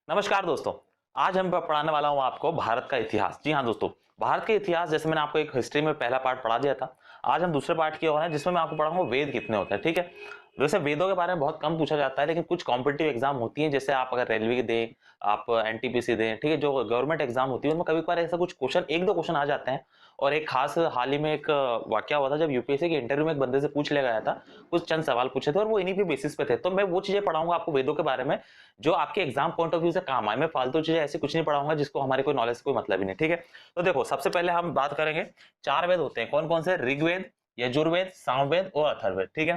नमस्कार दोस्तों। आज हम पढ़ाने वाला हूँ आपको भारत का इतिहास। जी हाँ दोस्तों, भारत के इतिहास जैसे मैंने आपको एक हिस्ट्री में पहला पार्ट पढ़ा दिया था। आज हम दूसरे पार्ट की ओर हैं जिसमें मैं आपको पढ़ाऊंगा वेद कितने होते हैं। ठीक है, वैसे वेदों के बारे में बहुत कम पूछा जाता है, लेकिन कुछ कॉम्पिटिटिव एग्जाम होती हैं, जैसे आप अगर रेलवे की दें, आप एनटीपीसी दें, ठीक है, जो गवर्नमेंट एग्जाम होती है उनमें कभी कभार ऐसा कुछ क्वेश्चन, एक दो क्वेश्चन आ जाते हैं। और एक खास हाल ही में एक वाकया हुआ था जब यूपीएससी के इंटरव्यू में एक बंदे से पूछ लिया गया था, कुछ चंद सवाल पूछे थे और वो इन्हीं के बेसिस पे थे। तो मैं वो चीजें पढ़ाऊंगा आपको वेदों के बारे में जो आपके एग्जाम पॉइंट ऑफ व्यू से काम आए। मैं फालतू चीजें ऐसी कुछ नहीं पढ़ाऊंगा जिसको हमारे कोई नॉलेज से कोई मतलब ही नहीं। ठीक है, तो देखो सबसे पहले हम बात करेंगे, चार वेद होते हैं। कौन कौन से? ऋग्वेद, यजुर्वेद, सामवेद और अथर्ववेद। ठीक है,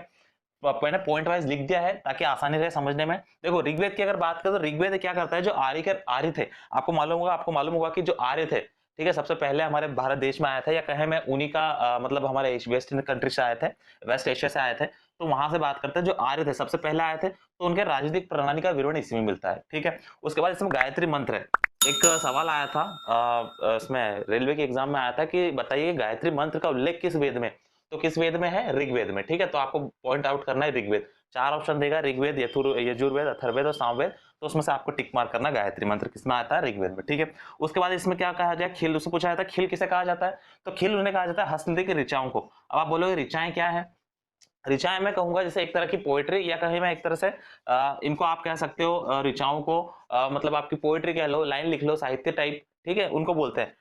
तो मैंने पॉइंट वाइज लिख दिया है ताकि आसानी रहे समझने में। देखो ऋग्वेद की अगर बात करें तो ऋग्वेद क्या करता है, जो आर्य थे, आपको मालूम होगा कि जो आर्य थे, ठीक है, सबसे पहले हमारे भारत देश में आया था, या कहे मैं उन्हीं का मतलब हमारे वेस्टर्न कंट्री से आए थे, वेस्ट एशिया से आए थे। तो वहां से बात करते हैं, जो आर्य थे सबसे पहले आए थे, तो उनके राजनीतिक प्रणाली का विवरण इसी में मिलता है। ठीक है, उसके बाद इसमें गायत्री मंत्र है। एक सवाल आया था इसमें रेलवे के एग्जाम में आया था कि बताइए गायत्री मंत्र का उल्लेख किस वेद में, तो किस वेद में है? ऋग्वेद में। ठीक है, तो आपको पॉइंट आउट करना है ऋग्वेद। चार ऑप्शन देगा, ऋग्वेद, यजुर्वेद, अथर्ववेद और सामवेद। तो उसमें से आपको टिक मार्क करना, गायत्री मंत्र किसमें आता है? ऋग्वेद में। ठीक है, उसके बाद इसमें क्या कहा जाए, खिल, उससे पूछा जाता है खिल किसे कहा जाता है, तो खिल उन्हें कहा जाता है हस्तलिखित ऋचाओं को। अब आप बोलोगे ऋचाएं क्या है? ऋचाएं मैं कहूंगा जैसे एक तरह की पोएट्री, या कहीं मैं एक तरह से इनको आप कह सकते हो ऋचाओं को, मतलब आपकी पोएट्री कह लो, लाइन लिख लो, साहित्य टाइप। ठीक है, उनको बोलते हैं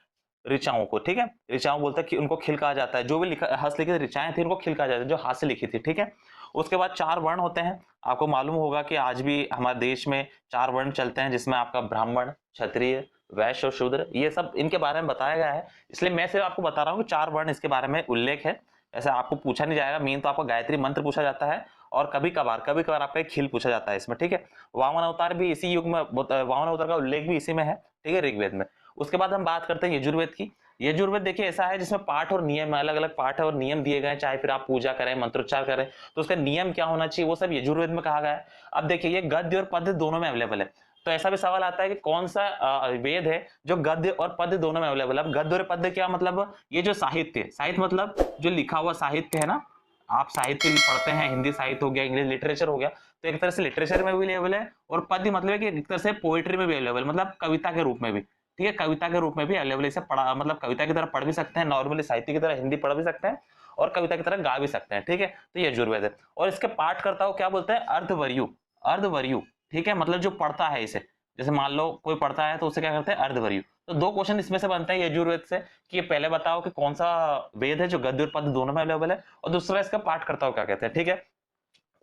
ऋचाओं को। ठीक है, ऋचाओं बोलते हैं कि उनको खिल कहा जाता है। जो भी लिखा हस्तलिखित ऋचाएं थी उनको खिल कहा जाता है, जो हाथ से लिखी थी। ठीक है, उसके बाद चार वर्ण होते हैं। आपको मालूम होगा कि आज भी हमारे देश में चार वर्ण चलते हैं, जिसमें आपका ब्राह्मण, क्षत्रिय, वैश्य और शूद्र, ये सब इनके बारे में बताया गया है। इसलिए मैं सिर्फ आपको बता रहा हूँ कि चार वर्ण इसके बारे में उल्लेख है। ऐसा आपको पूछा नहीं जाएगा, मेन तो आपको गायत्री मंत्र पूछा जाता है, और कभी कभार आपका एक खिल पूछा जाता है इसमें। ठीक है, वामन अवतार भी इसी युग में, वामन अवतार का उल्लेख भी इसी में है। ठीक है, ऋग्वेद में। उसके बाद हम बात करते हैं यजुर्वेद की। यजुर्वेद देखिए ऐसा है जिसमें पाठ और नियम, अलग अलग पाठ और नियम दिए गए हैं, चाहे फिर आप पूजा करें, मंत्रोच्चार करें, तो उसका नियम क्या होना चाहिए वो सब यजुर्वेद में कहा गया है। अब देखिए ये गद्य और पद्य दोनों में अवेलेबल है। तो ऐसा भी सवाल आता है कि कौन सा वेद है जो गद्य और पद्य दोनों में अवेलेबल है। अब गद्य और पद्य क्या मतलब? ये जो साहित्य, साहित्य मतलब जो लिखा हुआ साहित्य है ना, आप साहित्य पढ़ते हैं, हिंदी साहित्य हो गया, इंग्लिश लिटरेचर हो गया, तो एक तरह से लिटरेचर में भी अवेलेबल है। और पद्य मतलब है कि एक तरह से पोएट्री में भी अवेलेबल, मतलब कविता के रूप में भी। ठीक है, कविता के रूप में भी अवेलेबल, इसे पढ़ा मतलब कविता की तरह पढ़ भी सकते हैं, नॉर्मली साहित्य की तरह हिंदी पढ़ भी सकते हैं, और कविता की तरह गा भी सकते हैं। ठीक है, तो ये यजुर्वेद है। और इसके पाठकर्ता को क्या बोलते हैं? अर्धवर्यु। अर्धवर्यु, ठीक है, मतलब जो पढ़ता है इसे, जैसे मान लो कोई पढ़ता है तो उसे क्या करते हैं? अर्धवर्यु। तो दो क्वेश्चन इसमें से बनते हैं यजुर्वेद से, कि ये पहले बताओ कि कौन सा वेद है जो गद्य और पद्य दोनों में अवेलेबल है, और दूसरा इसका पाठकर्ता को क्या कहते हैं। ठीक है,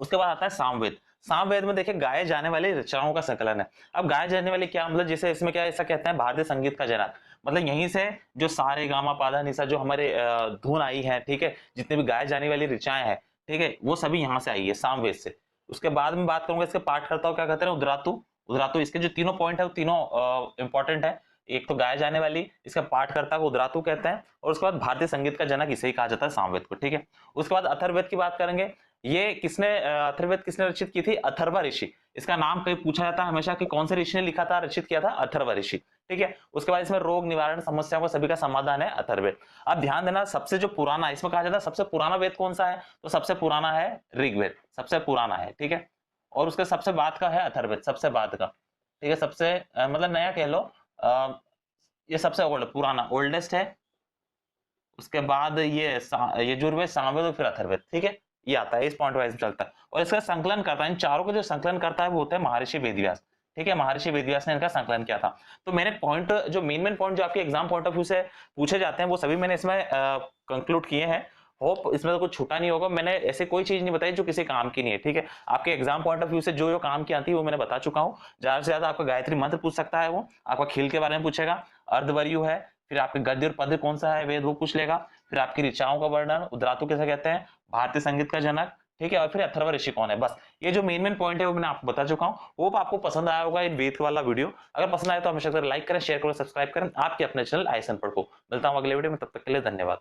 उसके बाद आता है सामवेद। सामवेद में देखिए गाए जाने वाले रचनाओं का संकलन है। अब गाए जाने वाले क्या मतलब, जैसे इसमें क्या ऐसा कहते हैं भारतीय संगीत का जनक, मतलब यहीं से जो सारे गामा पाधा निसा जो हमारे धुन आई है, ठीक है, जितने भी गाए जाने वाली ऋचाएं हैं, ठीक है, वो सभी यहाँ से आई है, सामवेद से। उसके बाद में बात करूंगा इसके पाठकर्ताओं क्या कहते हैं, उदरातु। उदरातु, इसके जो तीनों पॉइंट है वो तीनों इंपॉर्टेंट है। एक तो गाए जाने वाली, इसका पाठकर्ता को उदरातु कहते हैं, और उसके बाद भारतीय संगीत का जनक इसे ही कहा जाता है, सामवेद को। ठीक है, उसके बाद अथर्ववेद की बात करेंगे। ये किसने अथर्ववेद किसने रचित की थी? अथर्वा ऋषि। इसका नाम कहीं पूछा जाता है हमेशा कि कौन से ऋषि ने लिखा था, रचित किया था? अथर्वा ऋषि। ठीक है, उसके बाद इसमें रोग निवारण समस्याओं का सभी का समाधान है अथर्ववेद। अब ध्यान देना, सबसे जो पुराना, इसमें कहा जाता है सबसे पुराना वेद कौन सा है, तो सबसे पुराना है ऋग्वेद, सबसे पुराना है। ठीक है, और उसके सबसे बाद का है अथर्ववेद, सबसे बाद का। ठीक है, सबसे मतलब नया कह लो, अ, ये सबसे ओल्ड पुराना ओल्डेस्ट है। उसके बाद ये यजुर्वेद, सामवेद और फिर अथर्ववेद। ठीक है, ये आता है, इस पॉइंट वाइज चलता है। और इसका संकलन करता है, इन चारों को जो संकलन करता है वो होता है महर्षि वेदव्यास। ठीक है, महर्षि वेदव्यास ने इनका संकलन किया था। तो मैंने पॉइंट, जो मेन पॉइंट जो आपके एग्जाम पॉइंट ऑफ व्यू से पूछे जाते हैं वो सभी मैंने इसमें कंक्लूड किए हैं। होप इसमें तो कुछ छूटा नहीं होगा। मैंने ऐसे कोई चीज नहीं बताई जो किसी काम की नहीं है। ठीक है, आपके एग्जाम पॉइंट ऑफ व्यू से जो जो काम की आती है वो मैंने बता चुका हूँ। ज्यादा से ज्यादा आपका गायत्री मंत्र पूछ सकता है, वो आपका खिल के बारे में पूछेगा, अर्धवर्यु है, फिर आपके गद्य और पद्य कौन सा है वेद वो पूछ लेगा, फिर आपकी ऋचाओं का वर्णन, उदरातु किसे कहते हैं, भारतीय संगीत का जनक, ठीक है, और फिर अथर्व ऋषि कौन है। बस ये जो मेन पॉइंट है वो मैंने आपको बता चुका हूँ। होप आपको पसंद आया होगा इन वेद वाला वीडियो। अगर पसंद आए तो हमेशा लाइक करें, शेयर करें, सब्सक्राइब करें। आपके अपने चैनल आईएएस अनपढ़ को। मिलता हूँ अगले वीडियो में, तब तक के लिए धन्यवाद।